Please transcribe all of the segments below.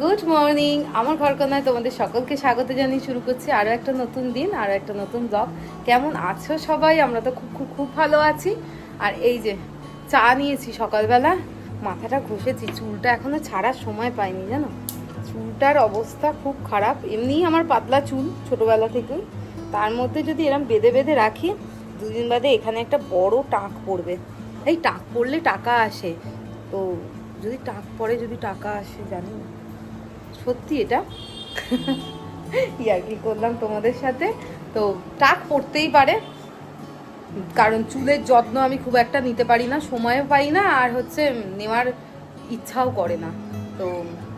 Good morning. আমার ঘরকন্যায় তোমাদের সকলকে স্বাগত জানিয়ে শুরু করছি আরও একটা নতুন দিন, আরও একটা নতুন ব্লগ। কেমন আছো সবাই? আমরা তো খুব খুব খুব ভালো আছি। আর এই যে চা নিয়েছি সকালবেলা, মাথাটা ঘষেছি, চুলটা এখনও ছাড়ার সময় পাইনি জানো। চুলটার অবস্থা খুব খারাপ। এমনিই আমার পাতলা চুল ছোটোবেলা থেকেই, তার মধ্যে যদি এরম বেঁধে বেঁধে রাখি, দুদিন বাদে এখানে একটা বড় টাক পড়বে। এই টাক পড়লে টাকা আসে তো, যদি টাক পড়ে যদি টাকা আসে জানি না, সত্যি এটা ইয়ার্কি করলাম তোমাদের সাথে। তো টাক পড়তেই পারে, কারণ চুলের যত্ন আমি খুব একটা নিতে পারি না, সময়ও পাই না, আর হচ্ছে নেওয়ার ইচ্ছাও করে না। তো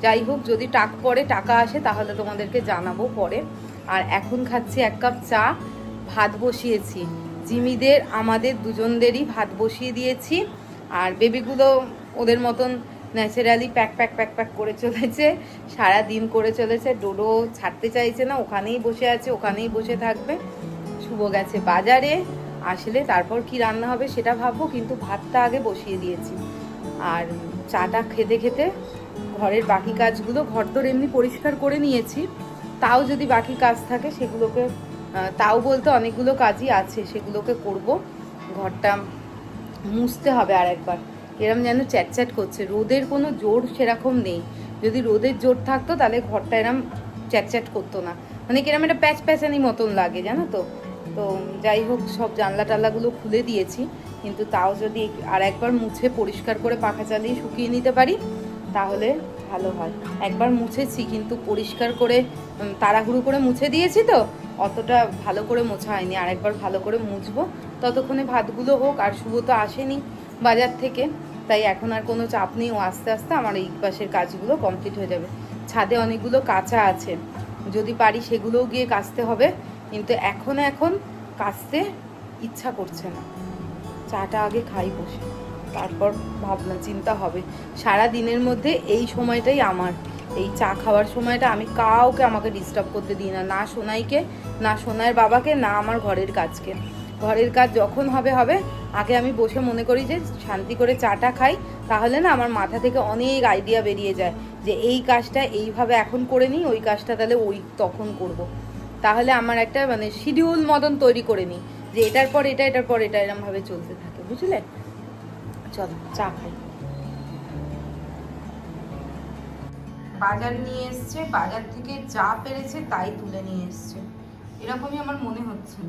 যাই হোক, যদি টাক পড়ে টাকা আসে তাহলে তোমাদেরকে জানাবো পরে। আর এখন খাচ্ছি 1 কাপ চা, ভাত বসিয়েছি জিমিদের আমাদের দুজনদেরই ভাত বসিয়ে দিয়েছি। আর বেবিগুলো ওদের মতন naturally pack pack pack pack করে চলেছে, সারা দিন করে চলেছে। ডোডো ছাড়তে চাইছে না, ওখানেই বসে আছে, ওখানেই বসে থাকবে। শুভ গেছে বাজারে, আসলে তারপর কি রান্না হবে সেটা ভাববো, কিন্তু ভাতটা আগে বসিয়ে দিয়েছি। আর চাটা খেতে খেতে ঘরের বাকি কাজগুলো, ঘরদোর এমনি পরিষ্কার করে নিয়েছি, তাও যদি বাকি কাজ থাকে সেগুলোকে, তাও বলতে অনেকগুলো কাজই আছে, সেগুলোকে করব। ঘরটা মুছতে হবে আর একবার। এরম যেন চ্যাটচ্যাট করছে, রোদের কোনো জোর সেরকম নেই। যদি রোদের জোর থাকতো তাহলে ঘরটা এরম চ্যাটচ্যাট করতো না, মানে কিরম একটা প্যাচ প্যাচানি মতন লাগে জানো তো। তো যাই হোক, সব জানলা টাল্লাগুলো খুলে দিয়েছি, কিন্তু তাও যদি আর একবার মুছে পরিষ্কার করে পাখা চালিয়ে শুকিয়ে নিতে পারি তাহলে ভালো হয়। একবার মুছেছি কিন্তু পরিষ্কার করে, তাড়াহুড়ো করে মুছে দিয়েছি তো, অতটা ভালো করে মোছা হয়নি। আর একবার ভালো করে মুছবো, ততক্ষণে ভাতগুলো হোক। আর শুভ তো আসেনি বাজার থেকে, তাই এখন আর কোনো চাপ নেই, ও আস্তে আস্তে আমার এই পাশের কাজগুলো কমপ্লিট হয়ে যাবে। ছাদে অনেকগুলো কাঁচা আছে, যদি পারি সেগুলোও গিয়ে কাচতে হবে, কিন্তু এখন কাচতে ইচ্ছা করছে না। চাটা আগে খাই বসে, তারপর ভাবনা চিন্তা হবে। সারা দিনের মধ্যে এই সময়টাই আমার, এই চা খাওয়ার সময়টা আমি কাউকে আমাকে ডিস্টার্ব করতে দিই না, না সোনাইকে, না সোনাইয়ের বাবাকে, না আমার ঘরের কাজকে। ঘরের কাজ যখন হবে হবে, আগে আমি বসে মনে করি যে শান্তি করে চাটা খাই, তাহলে না আমার মাথা থেকে অনেক আইডিয়া বেরিয়ে যায় যে এই কাজটা এইভাবে এখন করে নিই, ওই কাজটা তাহলে ওই তখন করব। তাহলে আমার একটা মানে শিডিউল মতন তৈরি করে নিই, যে এটার পর এটা, এটার পর এটা, এরমভাবে চলতে থাকে, বুঝলে। চলো চা খাই। বাজার নিয়ে এসছে, বাজার থেকে যা পেরেছে তাই তুলে নিয়ে এসছে, এরকমই আমার মনে হচ্ছে।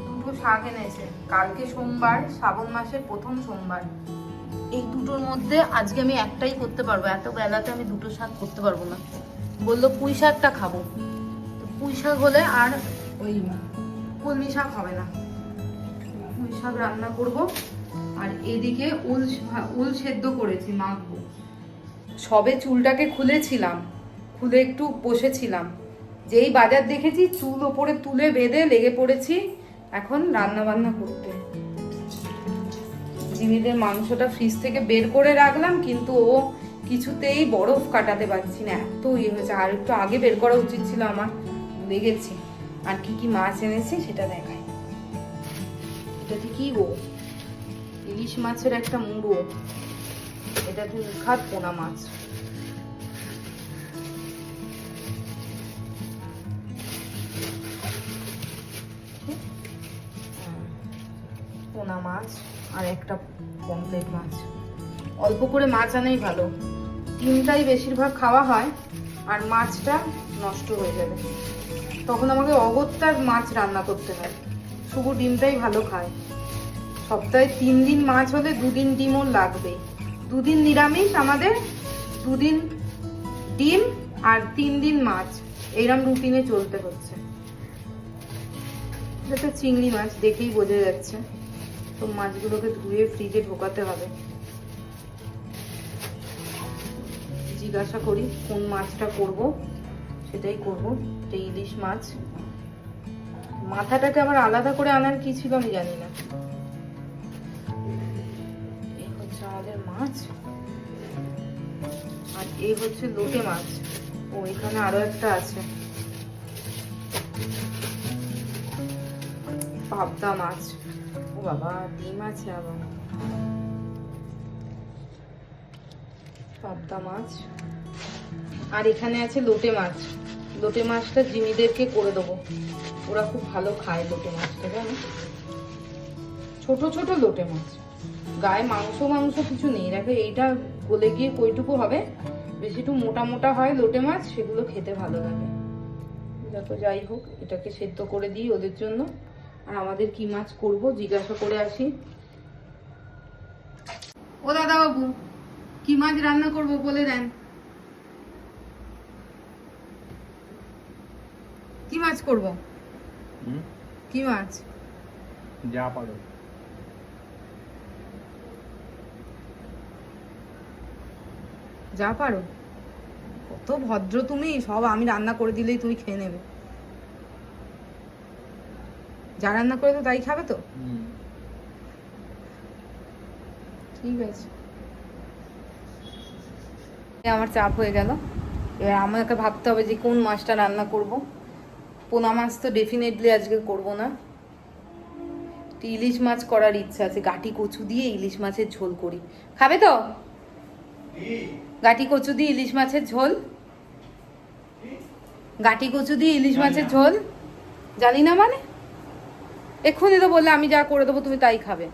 দুটো শাক এনেছে, কালকে সোমবার, শ্রাবণ মাসের প্রথম সোমবার। এই দুটোর মধ্যে আজকে আমি একটাই করতে পারবো, এত বেলাতে আমি দুটো শাক করতে পারবো না। বললো পুঁই শাকটা খাবো, তো পুঁই শাক হলে আর ওই কলমি শাক হবে না, পুঁই শাক রান্না করব। আর এদিকে উল সেদ্ধ করেছি, মাখবো। সবে চুলটাকে খুলেছিলাম, খুলে একটু বসেছিলাম, যেই বাজার দেখেছি চুল ওপরে তুলে বেঁধে লেগে পড়েছি এখন রান্না বান্না করতে। জিমিদের মাংসটা ফ্রিজ থেকে বের করে রাখলাম, কিন্তু ও কিছুতেই বরফ কাটাতে পারছি না, এত ইয়ে হয়েছে। আর একটু আগে বের করা উচিত ছিল আমার, ভুলে গেছি। আর কি কি মাছ এনেছে সেটা দেখাই। এটাতে কি গো, ইলিশ মাছের একটা মুড়ো, এটা কি খাত পোনা মাছ। পোনা মাছ আর একটা পমফ্রেট মাছ। অল্প করে মাছ আনাই ভালো, ডিমটাই বেশিরভাগ খাওয়া হয়, আর মাছটা নষ্ট হয়ে যাবে, তখন আমাকে অগত্যার মাছ রান্না করতে হয়। শুধু ডিমটাই ভালো খায়। সপ্তাহে 3 দিন মাছ হলে 2 দিন ডিমও লাগবে। 2 দিন নিরামিষ আমাদের, 2 দিন ডিম, আর 3 দিন মাছ, এইরকম রুটিনে চলতে হচ্ছে। এটা চিংড়ি মাছ, দেখেই বোঝা যাচ্ছে। তো মাছগুলোকে ধুয়ে ফ্রিজে ঢোকাতে হবে। জিজ্ঞাসা করি কোন মাছটা করব, সেটাই করব। এটা ইলিশ মাছ। মাথাটাকে আবার আলাদা করে আনার কি ছিল আমি জানি না। এই হচ্ছে আমাদের মাছ, আর এই হচ্ছে লোটে মাছ। ও এখানে আরো একটা আছে, পাবদা মাছ। ও বাবা, ডিম আছে আবার। পাবদা মাছ, আর এখানে আছে লোটে মাছ। লোটে মাছটা জিমিদেরকে করে দেবো, ওরা খুব ভালো খায় লোটে মাছটা, জানো, ছোট ছোট লোটে মাছ, গায়ে মাংস মাংস কিছু নেই। দেখো এইটা গলে গিয়ে কইটুকু হবে, বেশি একটু মোটা মোটা হয় লোটে মাছ, সেগুলো খেতে ভালো লাগে। যত যাই হোক, এটাকে সেদ্ধ করে দিই ওদের জন্য। আর আমাদের কি মাছ করব জিজ্ঞাসা করে আসি। ও দাদা বাবু, কি মাছ রান্না করব বলে দেন। কি মাছ করব? কি মাছ? যা পারো। যা পারো? কত ভদ্র তুমি, সব আমি রান্না করে দিলেই তুমি খেয়ে নেবে। যা রান্না করে তো তাই খাবে তো? ঠিক আছে। আমার চাপ হয়ে গেল, এবার আমাকে ভাবতে হবে যে কোন মাছটা রান্না করব। পোনা মাছ তো ডেফিনেটলি আজকে করব না, ইলিশ মাছ করার ইচ্ছা আছে। গাটি কচু দিয়ে ইলিশ মাছের ঝোল করি, খাবে তো? গাটি কচু দিয়ে ইলিশ মাছের ঝোল, গাটি কচু দিয়ে ইলিশ মাছের ঝোল। জানি না মানে, এক্ষুনি তো বললে আমি যা করে দেবো তুমি তাই খাবে।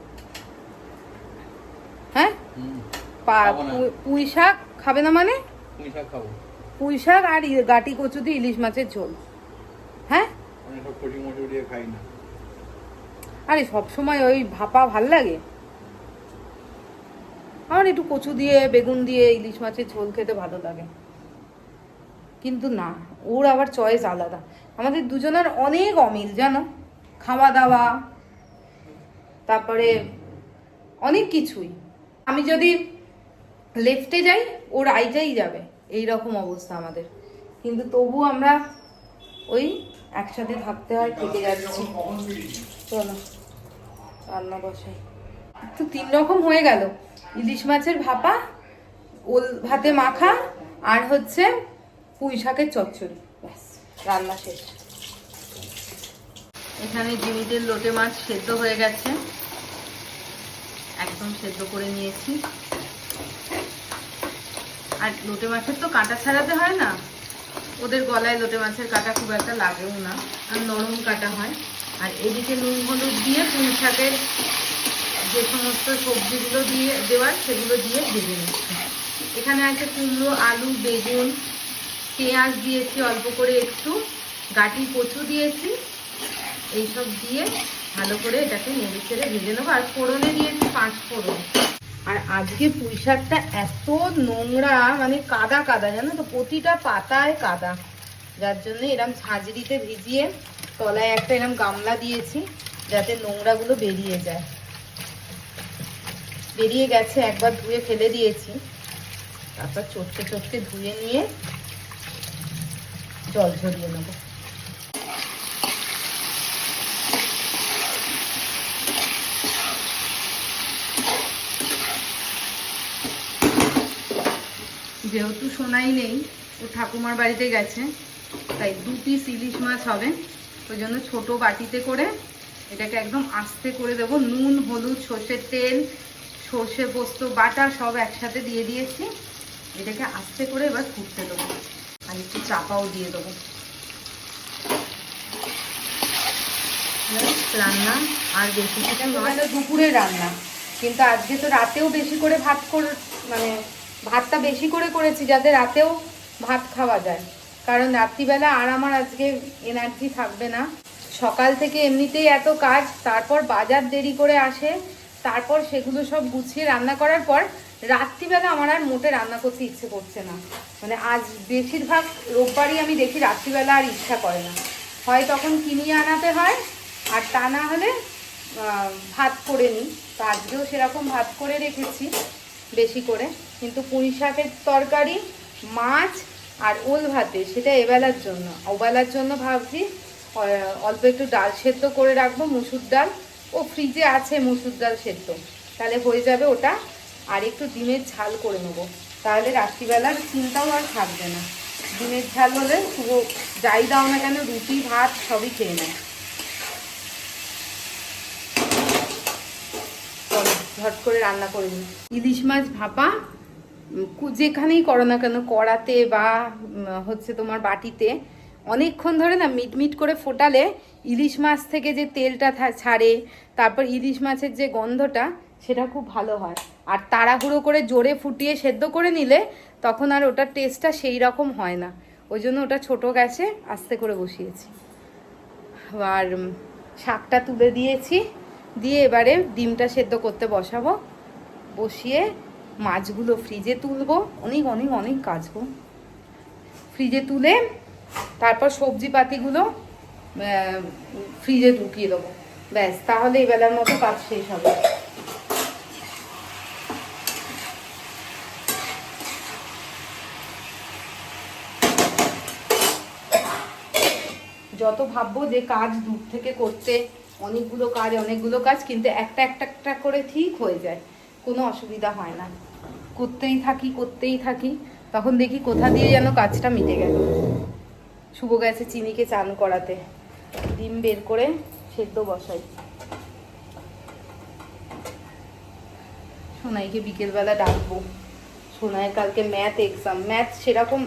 হ্যাঁ, পুঁই শাক খাবে না মানে? পুঁই শাক আর গাটি কচু দিয়ে ইলিশ মাছের ঝোল। হ্যাঁ, আরে সবসময় ওই ভাপা ভাল লাগে? আমার একটু কচু দিয়ে বেগুন দিয়ে ইলিশ মাছের ঝোল খেতে ভালো লাগে। কিন্তু না, ওর আবার চয়েস আলাদা। আমাদের দুজনের অনেক অমিল জানো, খাওয়া দাওয়া, তারপরে অনেক কিছুই। আমি যদি লেফটে যাই ও রাইটেই যাবে, এই রকম অবস্থা আমাদের। কিন্তু তবু আমরা ওই একসাথে থাকতে হয়, থেকে যাচ্ছি। চলো রান্না বসাই। তো 3 রকম হয়ে গেল, ইলিশ মাছের ভাপা, ওল ভাতে মাখা, আর হচ্ছে পুঁই শাকের চচ্চড়ি। ব্যাস, রান্না শেষ। এখানে জিমিদের লোটে মাছ সেদ্ধ হয়ে গেছে, একদম সেদ্ধ করে নিয়েছি। আর লোটে মাছের তো কাঁটা ছাড়াতে হয় না, ওদের গলায় লোটে মাছের কাঁটা খুব একটা লাগেও না, আর নরম কাঁটা হয়। আর এদিকে নুন হলুদ দিয়ে পুঁই শাকের যে সমস্ত সবজিগুলো দিয়ে দেওয়ার সেগুলো দিয়ে ভেজে নিচ্ছি। এখানে আছে কুমড়ো, আলু, বেগুন, পেঁয়াজ দিয়েছি অল্প করে, একটু গাটি কচু দিয়েছি। এইসব দিয়ে ভালো করে এটাকে নেড়ে ছেড়ে ভেজে নেবো। আর ফোড়নে দিয়েছি 5 ফোড়ন। আর আজকে পুঁই শাকটা এত নোংরা, মানে কাদা কাদা, জানো তো, প্রতিটা পাতায় কাদা, যার জন্য এরম ঝাঁঝরিতে ভিজিয়ে তলায় একটা এরম গামলা দিয়েছি যাতে নোংরাগুলো বেরিয়ে যায়। বেরিয়ে গেছে, একবার ধুয়ে ফেলে দিয়েছি, তারপর চটকে চটকে ধুয়ে নিয়ে জল ঝরিয়ে নেব। যেহেতু সোনাই নেই, ও ঠাকুমার বাড়িতে গেছে, তাই 2 পিস ইলিশ মাছ হবে। ওই জন্য ছোটো বাটিতে করে এটাকে একদম আস্তে করে দেবো। নুন, হলুদ, সর্ষের তেল, সর্ষে পোস্ত বাটা সব একসাথে দিয়ে দিয়েছি। এটাকে আস্তে করে এবার ফুটতে দেবো, আর একটু চাপাও দিয়ে দেবো। রান্না আর বেশি কিছু নয়, দুপুরের রান্না। কিন্তু আজকে তো রাতেও বেশি করে মানে ভাতটা বেশি করে করেছি যাতে রাতেও ভাত খাওয়া যায়, কারণ রাত্রিবেলা আর আমার আজকে এনার্জি থাকবে না। সকাল থেকে এমনিতেই এত কাজ, তারপর বাজার দেরি করে আসে, তারপর সেগুলো সব গুছিয়ে রান্না করার পর রাত্রিবেলা আমার আর মোটে রান্না করতে ইচ্ছে করছে না। মানে আজ বেশিরভাগ রোববারই আমি দেখি রাত্রিবেলা আর ইচ্ছা করে না, হয় তখন কিনিয়ে আনাতে হয়, আর তা না হলে ভাত করে নিই। তো আজকেও সেরকম ভাত করে রেখেছি বেশি করে, কিন্তু পুঁই শাকের তরকারি, মাছ আর ওল ভাতে, সেটা এবেলার জন্য। ওবেলার জন্য ভাবছি অল্প একটু ডাল সেদ্ধ করে রাখবো, মুসুর ডাল, ও ফ্রিজে আছে মুসুর ডাল সেদ্ধ, তাহলে হয়ে যাবে ওটা। আর একটু ডিমের ঝাল করে নেবো, তাহলে রাত্রিবেলার চিন্তাও আর থাকবে না। ডিমের ঝাল হলে পুরো যাই দাও না কেন, রুটি ভাত সবই খেয়ে নেয়। চলো ঝট করে রান্না করে নিই। ইলিশ মাছ ভাপা, যেখানেই করো না কেন, কড়াতে বা হচ্ছে তোমার বাটিতে অনেকক্ষণ ধরে না মিটমিট করে ফোটালে ইলিশ মাছ থেকে যে তেলটা ছাড়ে, তারপর ইলিশ মাছের যে গন্ধটা, সেটা খুব ভালো হয়। আর তাড়াহুড়ো করে জোরে ফুটিয়ে সেদ্ধ করে নিলে তখন আর ওটার টেস্টটা সেই রকম হয় না। ওই জন্য ওটা ছোটো গ্যাসে আস্তে করে বসিয়েছি। আর শাকটা তুলে দিয়েছি, দিয়ে এবারে ডিমটা সেদ্ধ করতে বসাবো। বসিয়ে মাছগুলো ফ্রিজে তুলবো, অনেক অনেক অনেক কাজ গো। ফ্রিজে তুলে তারপর সবজি পাতিগুলো ফ্রিজে ঢুকিয়ে দেবো, ব্যাস, তাহলে এই বেলার মতো কাজ শেষ হবে। যত ভাববো যে কাজ দূর থেকে করতে, অনেকগুলো কাজ, কিন্তু একটা একটা করে ঠিক হয়ে যায়, কোনো অসুবিধা হয় না। করতেই থাকি, তখন দেখি কোথা দিয়ে যেন কাজটা মিটে গেল। শুভ গেছে চিনিকে চান করাতে, ডিম বের করে সেদ্ধ বসাই। সোনাইকে বিকেলবেলা ডাকবো। সোনাইয়ের কালকে ম্যাথ এক্সাম, ম্যাথ সেরকম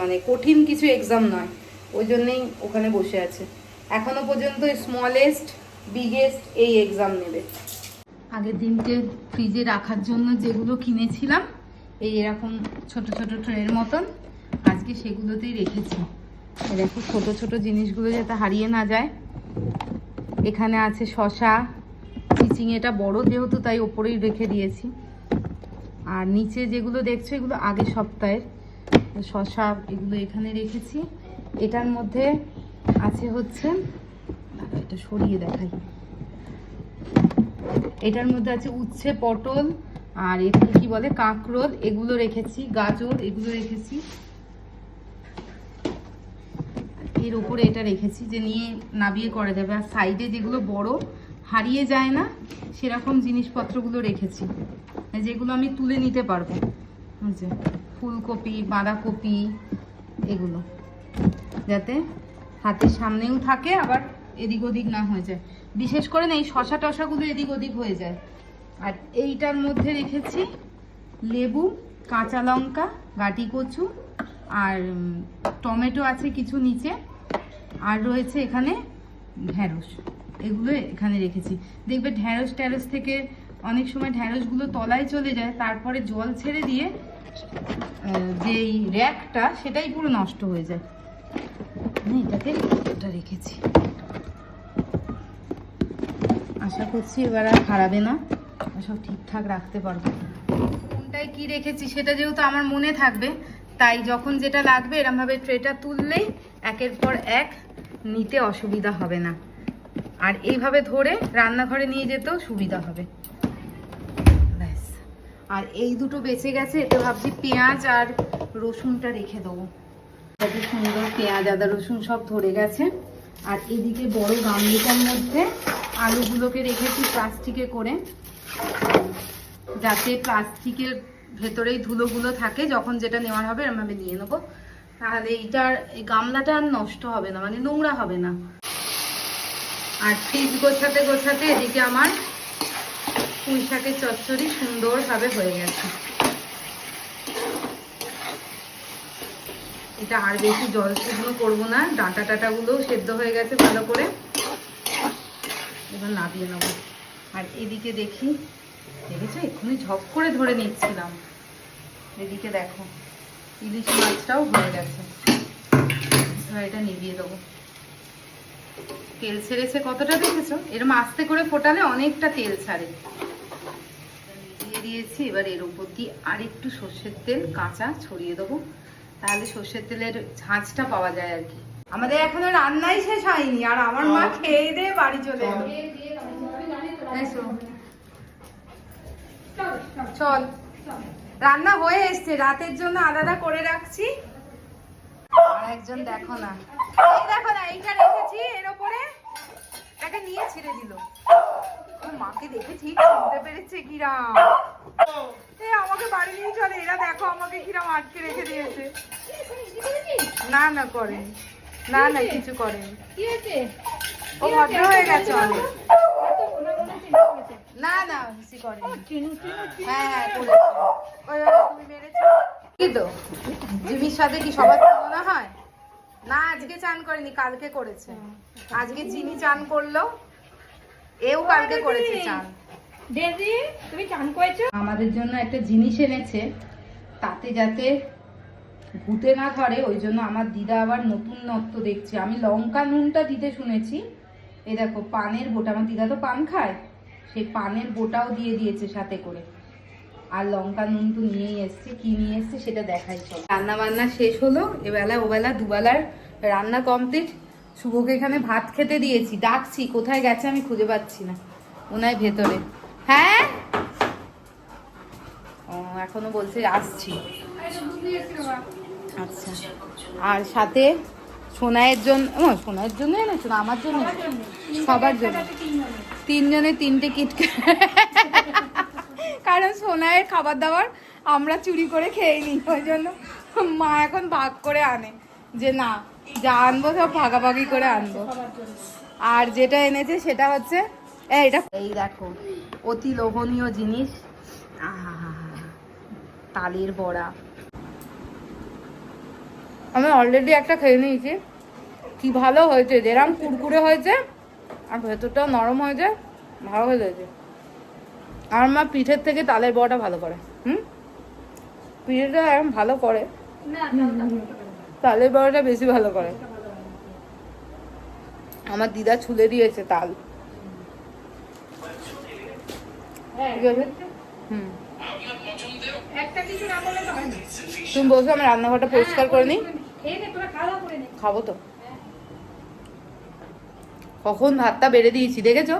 মানে কঠিন কিছু এক্সাম নয়, ওই জন্যেই ওখানে বসে আছে। এখনো পর্যন্ত স্মলেস্ট বিগেস্ট এই এক্সাম নেবে। আগের দিনকে ফ্রিজে রাখার জন্য যেগুলো কিনেছিলাম, এই এরকম ছোট ছোট ট্রের মতন, আজকে সেগুলোতেই রেখেছি। দেখো ছোট ছোট জিনিসগুলো যাতে হারিয়ে না যায়। এখানে আছে শসা, চিচিঙেটা বড় যেহেতু তাই ওপরেই রেখে দিয়েছি। আর নিচে যেগুলো দেখছো এগুলো আগের সপ্তাহের শসা, এগুলো এখানে রেখেছি। এটার মধ্যে আছে হচ্ছে, এটা সরিয়ে দেখাই, এটার মধ্যে আছে উচ্ছে, পটল, আর একটু কি বলে কাঁকরোল, এগুলো রেখেছি, গাজর এগুলো রেখেছি। এর উপরে এটা রেখেছি যে নিয়ে নাবিয়ে করা যাবে। আর সাইডে যেগুলো বড় হারিয়ে যায় না সেরকম জিনিসপত্রগুলো রেখেছি, যেগুলো আমি তুলে নিতে পারবো। যে ফুলকপি, বাঁধাকপি, এগুলো যাতে হাতের সামনেও থাকে, আবার এদিক ওদিক না হয়ে যায়। বিশেষ করে না এই শসা টসাগুলো এদিক ওদিক হয়ে যায়। আর এইটার মধ্যে রেখেছি লেবু, কাঁচা লঙ্কা, গাটি কচু, আর টমেটো আছে কিছু নিচে, আর রয়েছে এখানে ঢ্যাঁড়স, এগুলো এখানে রেখেছি। দেখবে ঢ্যাঁড়স থেকে অনেক সময় ঢ্যাঁড়সগুলো তলায় চলে যায়, তারপরে জল ছেড়ে দিয়ে যেই র্যাকটা সেটাই পুরো নষ্ট হয়ে যায়। এটাতে এটা রেখেছি, আশা করছি এবার আর হারাবে না, সব ঠিকঠাক রাখতে পারবো। কোনটায় কি রেখেছি সেটা যেহেতু আমার মনে থাকবে, তাই যখন যেটা লাগবে এরমভাবে ট্রেটা তুললেই একের পর এক নিতে অসুবিধা হবে না। আর এইভাবে ধরে রান্নাঘরে নিয়ে যেতেও সুবিধা হবে, ব্যাস। আর এই দুটো বেঁচে গেছে, এতে ভাবছি পেঁয়াজ আর রসুনটা রেখে দেবো। কত সুন্দর পেঁয়াজ, আদা, রসুন সব ধরে গেছে। আর এদিকে বড় গামলিটার মধ্যে আলুগুলোকে রেখেছি প্লাস্টিকে করে, যাতে প্লাস্টিকের ভেতরেই ধুলোগুলো থাকে, যখন যেটা নেওয়ার হবে এরমভাবে নিয়ে নেবো। তাহলে এই গামলাটা আর নষ্ট হবে না, মানে নোংরা হবে না। আর ফ্রিজ গোছাতে গোছাতে এদিকে আমার পুঁই শাকের চচ্চড়ি সুন্দরভাবে হয়ে গেছে। এটা আর বেশি জল শুকনো করবো না, ডাঁটা টাটাগুলোও সেদ্ধ হয়ে গেছে ভালো করে, এবার নাবিয়ে নেবো। আর এদিকে দেখি, দেখেছো এক্ষুনি ঝপ করে ধরে নিচ্ছিলাম, এদিকে দেখো ইলিশ মাছটাও হয়ে গেছে। এবার এটা নিভিয়ে দেবো। তেল ছেড়েছে কতটা দেখেছো, এরকম আস্তে করে ফোটালে অনেকটা তেল ছাড়ে। দিয়ে দিয়েছি, এবার এর উপর দিয়ে আর একটু সর্ষের তেল কাঁচা ছড়িয়ে দেবো, তাহলে সর্ষের তেলের ঝাঁঝটা পাওয়া যায় আর কি। আমাদের এখনো রান্নাই শেষ হয়নি, আর আমার মা খেয়ে দিয়ে বাড়ি চলে এলো। চল, রান্না হয়ে এসছে, রাতের জন্য আলাদা করে রাখছি। আর একজন দেখো না, এইটা রেখেছি এর উপরে, এটাকে নিয়ে ছিঁড়ে দিল। মাকে দেখে ঠিক শুনতে পেরেছে কিরাম, আমাকে বাড়ি নিয়ে চলে। এরা দেখো আমাকে কিরাম আটকে রেখে দিয়েছে। না না করেনি, না না কিছু করেনি, ও ভদ্র হয়ে গেছে অনেক। না না হুসি করেনি। হ্যাঁ করেছে। ওইভাবে তুমি মেরেছো কি তো জিমির সাথে কি সবার তুলনা হয়? না আজকে চান করেনি, কালকে করেছে। আজকে জিমি চান করলো, এও কালকে করেছে চান। ডেজি তুমি চান করেছো? আমাদের জন্য একটা জিনিস এনেছে, তাতে যাতে ভূতে না ধরে ওই জন্য আমার দিদা আবার নতুন নত্ব দেখছে। আমি লঙ্কা নুনটা দিতে শুনেছি, এই দেখো পানের বোটা, আমার দিদা তো পান খায়, সেই পানের বোটাও দিয়ে দিয়েছে সাথে করে। আর লঙ্কা নুন তো নিয়েই এসছে, কি নিয়ে এসছে সেটা দেখাই। সব রান্না বান্না শেষ হলো, এবেলা ওবেলা দুবেলার রান্না কমপ্লিট। শুভকে এখানে ভাত খেতে দিয়েছি, ডাকছি, কোথায় গেছে আমি খুঁজে পাচ্ছি না, ওনায় ভেতরে। হ্যাঁ ও এখনো বলছে আসছি। আচ্ছা আর সাথে সোনাইয়ের জন্য, সোনাইয়ের জন্য এনেছো না আমার জন্য? সবার জন্য, তিনজনে তিনটে কিটক্যাট। কারণ সোনাইয়ের খাবার দাবার আমরা চুরি করে খেয়ে নিই, ওই জন্য মা এখন ভাগ করে আনে যে না যা আনবো সব ভাগাভাগি করে আনবো। আর যেটা এনেছে সেটা হচ্ছে এটা, এই দেখো অতি লোভনীয় জিনিস, তালের বড়া। আমি অলরেডি একটা খেয়ে নিয়েছি, কি ভালো হয়েছে, যেরকম কুরকুরে হয়েছে আর ভেতরটাও নরম হয়েছে, ভালো হয়েছে। আমার মা পিঠের থেকে তালের বড়াটা ভালো করে। পিঠেটা এরকম ভালো করে, তালের বড়াটা বেশি ভালো করে। আমার দিদা ছুলে দিয়েছে তাল। তুমি বলছো আমি রান্নাঘরটা পরিষ্কার করে নিই, খাবো তো। কখন ভাতটা বেড়ে দিয়েছি দেখেছো?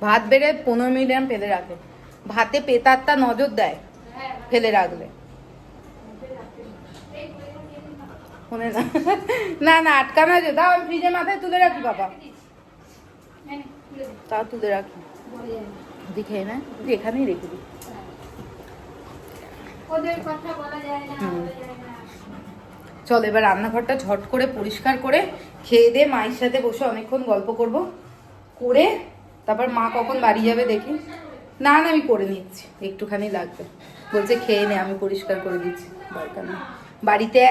ভাত বেড়ে 15 মিনিট এরম ফেলে রাখে, ভাতে পেতারটা নজর দেয় ফেলে রাখলে। শোনে না, না না আটকানো আছে, দাও আমি ফ্রিজের মাথায় তুলে রাখি বাবা, তা তুলে রাখি দেখে না, এখানেই রেখে দিই। চল এবার রান্নাঘরটা ঝট করে পরিষ্কার করে খেয়ে দে, মায়ের সাথে বসে অনেকক্ষণ গল্প করব, করে তারপর মা কখন বাড়ি যাবে দেখি। না না আমি করে নিচ্ছি, একটুখানি লাগবে, বলছে খেয়ে নে, আমি পরিষ্কার করে দিচ্ছি, দরকার নেই। বাড়িতে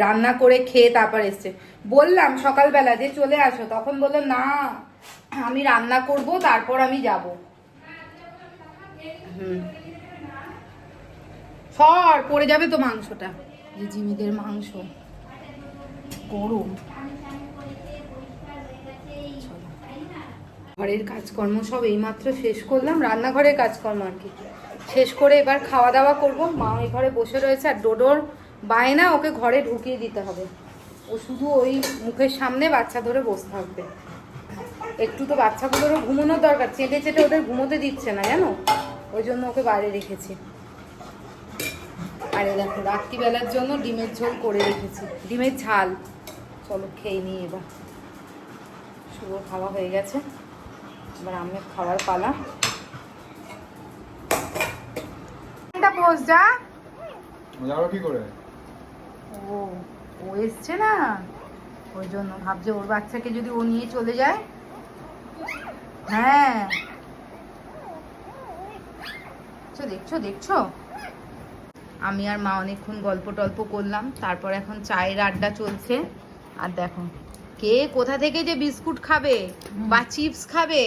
রান্না করে খেয়ে তারপর এসছে, বললাম সকালবেলা যে চলে আসো, তখন বললো না আমি রান্না করব তারপর আমি যাব। সর পড়ে যাবে তো মাংসটা, যে জিমিদের মাংস গরম। ঘরের কাজকর্ম সব এইমাত্র শেষ করলাম, রান্নাঘরের কাজকর্ম আর কি শেষ করে এবার খাওয়া দাওয়া করব। মা ওই ঘরে বসে রয়েছে, আর ডোডোর বায়না ওকে ঘরে ঢুকিয়ে দিতে হবে, ও শুধু ওই মুখের সামনে বাচ্চা ধরে বসে থাকবে। একটু তো বাচ্চাগুলোরও ঘুমানোর দরকার, চেটে চেটে ওদের ঘুমোতে দিচ্ছে না জানো, ওই জন্য ওকে বাইরে রেখেছি। আরে দেখো রাত্রিবেলার জন্য ডিমের ঝোল করে রেখেছি, ডিমের ঝাল। চলো খেয়ে নিই এবার, শুভ খাওয়া হয়ে গেছে, এবার আমি খাওয়ার পালা। পোষ যা কি করে ও ও এসছে না, ওই জন্য ভাবছে ওর বাচ্চাকে যদি ও নিয়ে চলে যায়। হ্যাঁ দেখছো দেখছো, আমি আর মা অনেকক্ষণ গল্প টল্প করলাম, তারপর এখন চায়ের আড্ডা চলছে। আর দেখো কে কোথা থেকে যে বিস্কুট খাবে বা চিপস খাবে,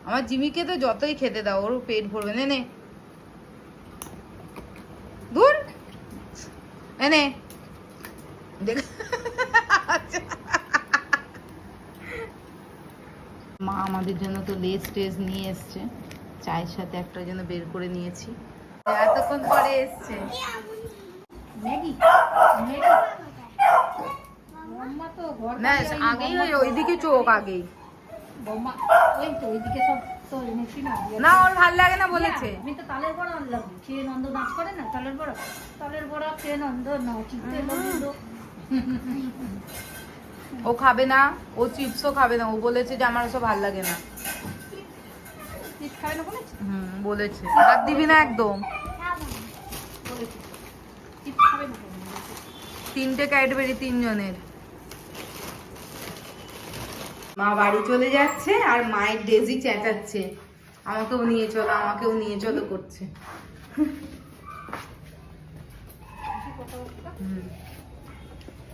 আমার জিমিকে তো যতই খেতে দাও ওর পেট ভরবে না, নে দূর এনে দেখ। মা আমাদের জন্য তো লেস টেস নিয়ে এসছে, চায়ের সাথে একটা জন্য বের করে নিয়েছি, এতক্ষণ পরে এসছে। না আগেই ওইদিকে চোখ আগেই, না ওর ভাল লাগে না বলেছে। আমি তো তালের বড়া আনলাম, খেয়ে নন্দ নাচ করে না, তালের বড়া খেয়ে নন্দ ও খাবে না, ও চিপসও খাবে না, ও বলেছে যে আমার ওসব ভাল লাগে না। বলেছে হাত দিবি না একদম। তিনটে ক্যাডবেরি তিনজনের। মা বাড়ি চলে যাচ্ছে আর মায়ের ডেজি চেঁচাচ্ছে আমাকেও নিয়ে চলো, আমাকেও নিয়ে চলো করছে।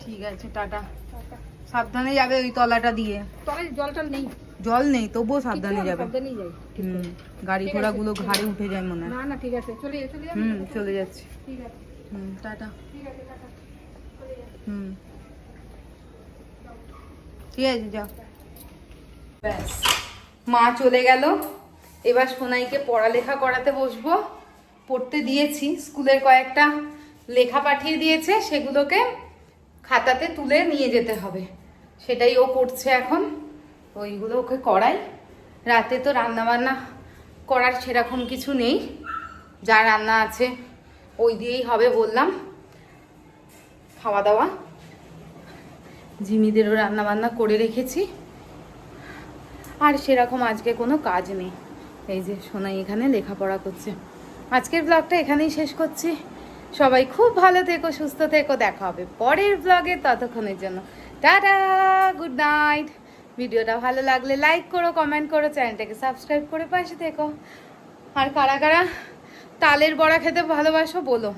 ঠিক আছে, টাটা। সাবধানে যাবে ওই তলাটা দিয়ে। তলায় জল টল নেই, জল নেই, তবুও সাবধানে যাবে। সাবধানেই যাই। গাড়ি ঘোড়া গুলো ঘাড়ে উঠে যায় মনে হয়। না না ঠিক আছে, চলে যাবে। চলে যাচ্ছি। ঠিক আছে, টাটা। ঠিক আছে, টাটা। ঠিক আছে, যাও। ব্যাস, মা চলে গেল। এবার সোনাইকে পড়ালেখা করাতে বসবো। পড়তে দিয়েছি, স্কুলের কয়েকটা লেখা পাঠিয়ে দিয়েছে, সেগুলোকে খাতাতে তুলে নিয়ে যেতে হবে। সেটাই ও করছে এখন, ওইগুলো ওকে করাই। রাতে তো রান্না বান্না করার সেরকম কিছু নেই, যা রান্না আছে ওই দিয়েই হবে বললাম। খাওয়া দাওয়া জিমিদেরও রান্না বান্না করে রেখেছি, আর সেরকম আজকে কোনো কাজ নেই। এই যে সোনাই এখানে লেখাপড়া করছে। আজকের ব্লগটা এখানেই শেষ করছি। সবাই খুব ভালো থেকো, সুস্থ থেকো। দেখা হবে পরের ব্লগে, ততক্ষণের জন্য টাটা, গুড নাইট। ভিডিওটা ভালো লাগলে লাইক করো, কমেন্ট করো, চ্যানেলটাকে সাবস্ক্রাইব করে পাশে থেকো। আর কারা কারা তালের বড়া খেতে ভালোবাসো বলো।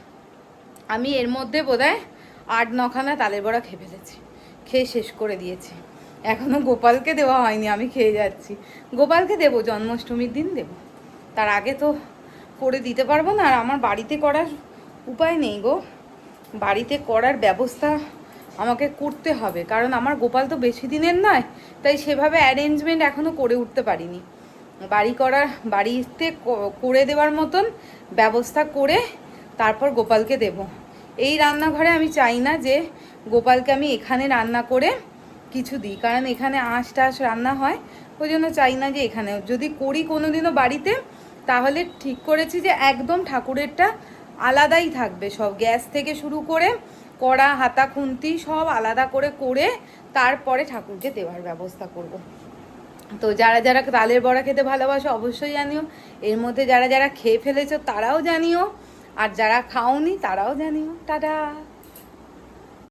আমি এর মধ্যে বোধহয় 8-9খানা তালের বড়া খেয়ে ফেলেছি, খেয়ে শেষ করে দিয়েছি। এখনো গোপালকে দেওয়া হয়নি, আমি খেয়ে যাচ্ছি। গোপালকে দেবো, জন্মাষ্টমীর দিন দেবো, তার আগে তো করে দিতে পারবো না। আর আমার বাড়িতে করার উপায় নেই গো, বাড়িতে করার ব্যবস্থা আমাকে করতে হবে, কারণ আমার গোপাল তো বেশি দিনের নয়, তাই সেভাবে অ্যারেঞ্জমেন্ট এখনো করে উঠতে পারিনি। বাড়িতে করে দেওয়ার মতন ব্যবস্থা করে তারপর গোপালকে দেব। এই রান্নাঘরে আমি চাই না যে গোপালকে আমি এখানে রান্না করে কিছু দিই, কারণ এখানে আঁশ টাশ রান্না হয়, ওই জন্য চাই না যে এখানে যদি করি কোনোদিনও বাড়িতে, তাহলে ঠিক করেছি যে একদম ঠাকুরেরটা আলাদাই থাকবে। সব গ্যাস থেকে শুরু করে কড়া, হাতা, খুন্তি সব আলাদা করে করে তারপরে ঠাকুরকে দেওয়ার ব্যবস্থা করব। তো যারা যারা তালের বড়া খেতে ভালোবাসো অবশ্যই জানিও, এর মধ্যে যারা যারা খেয়ে ফেলেছো তারাও জানিও, আর যারা খাওনি তারাও জানিও। টাটা।